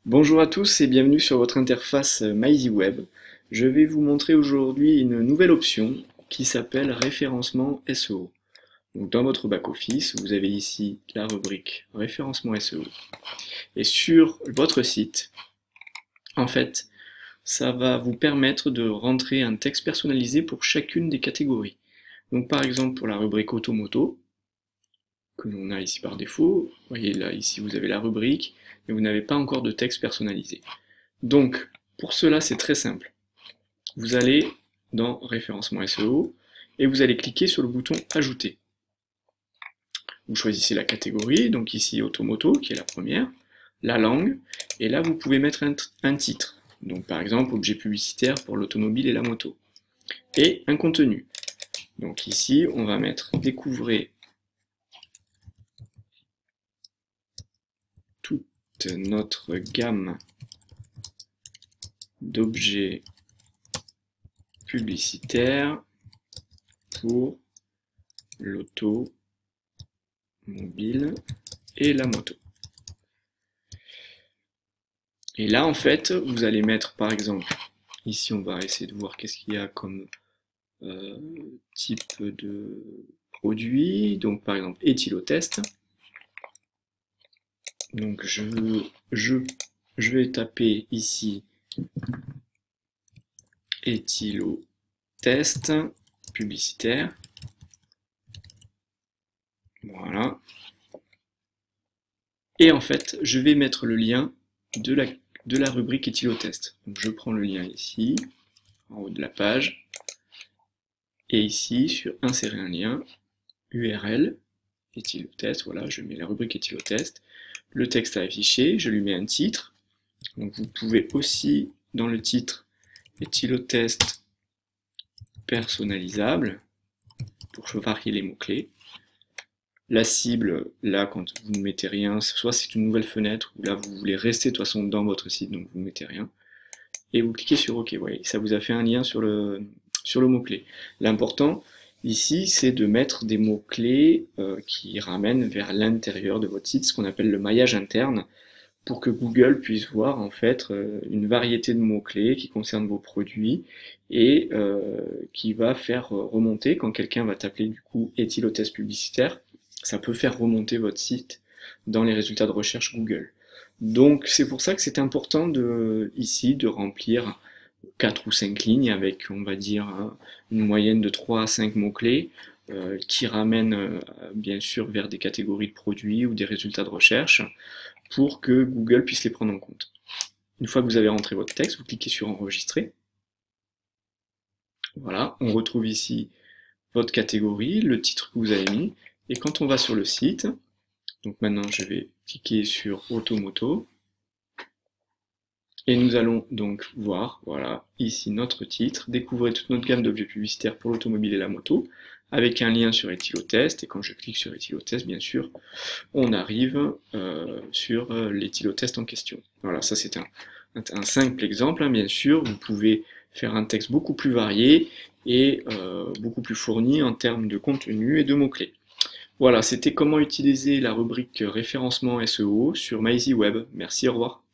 Bonjour à tous et bienvenue sur votre interface MyEasyWeb. Je vais vous montrer aujourd'hui une nouvelle option qui s'appelle référencement SEO. Donc dans votre back-office, vous avez ici la rubrique référencement SEO. Et sur votre site, en fait, ça va vous permettre de rentrer un texte personnalisé pour chacune des catégories. Donc par exemple pour la rubrique automoto, que l'on a ici par défaut, vous voyez là ici vous avez la rubrique, mais vous n'avez pas encore de texte personnalisé. Donc, pour cela, c'est très simple. Vous allez dans référencement SEO et vous allez cliquer sur le bouton Ajouter. Vous choisissez la catégorie, donc ici Automoto, qui est la première, la langue, et là vous pouvez mettre un titre. Donc par exemple, objet publicitaire pour l'automobile et la moto. Et un contenu. Donc ici, on va mettre Découvrez toute notre gamme d'objets publicitaires pour l'automobile et la moto. Et là, en fait, vous allez mettre, par exemple, ici, on va essayer de voir qu'est-ce qu'il y a comme type de produit. Donc, par exemple, éthylotest. Donc, je vais taper ici éthylotest publicitaire. Voilà. Et en fait, je vais mettre le lien de la rubrique éthylotest. Donc je prends le lien ici, en haut de la page, et ici, sur insérer un lien, URL, éthylotest, voilà, je mets la rubrique éthylotest, le texte à afficher, je lui mets un titre. Donc vous pouvez aussi, dans le titre, éthylotest personnalisable, pour varier les mots-clés. La cible, là, quand vous ne mettez rien, soit c'est une nouvelle fenêtre, ou là, vous voulez rester de toute façon dans votre site, donc vous ne mettez rien. Et vous cliquez sur OK, voyez, ça vous a fait un lien sur le mot-clé. L'important, ici, c'est de mettre des mots-clés qui ramènent vers l'intérieur de votre site, ce qu'on appelle le maillage interne, pour que Google puisse voir, en fait, une variété de mots-clés qui concernent vos produits, et qui va faire remonter, quand quelqu'un va taper, du coup, éthylotest publicitaire, ça peut faire remonter votre site dans les résultats de recherche Google. Donc c'est pour ça que c'est important ici de remplir 4 ou 5 lignes avec, on va dire, une moyenne de 3 à 5 mots-clés qui ramènent bien sûr vers des catégories de produits ou des résultats de recherche pour que Google puisse les prendre en compte. Une fois que vous avez rentré votre texte, vous cliquez sur Enregistrer. Voilà, on retrouve ici votre catégorie, le titre que vous avez mis. Et quand on va sur le site, donc maintenant je vais cliquer sur Automoto, et nous allons donc voir, voilà, ici notre titre, découvrez toute notre gamme d'objets publicitaires pour l'automobile et la moto, avec un lien sur éthylotest, et quand je clique sur éthylotest, bien sûr, on arrive sur l'éthylotest en question. Voilà, ça c'est un simple exemple, hein, bien sûr, vous pouvez faire un texte beaucoup plus varié et beaucoup plus fourni en termes de contenu et de mots-clés. Voilà, c'était comment utiliser la rubrique référencement SEO sur MyEasyWeb. Merci, au revoir.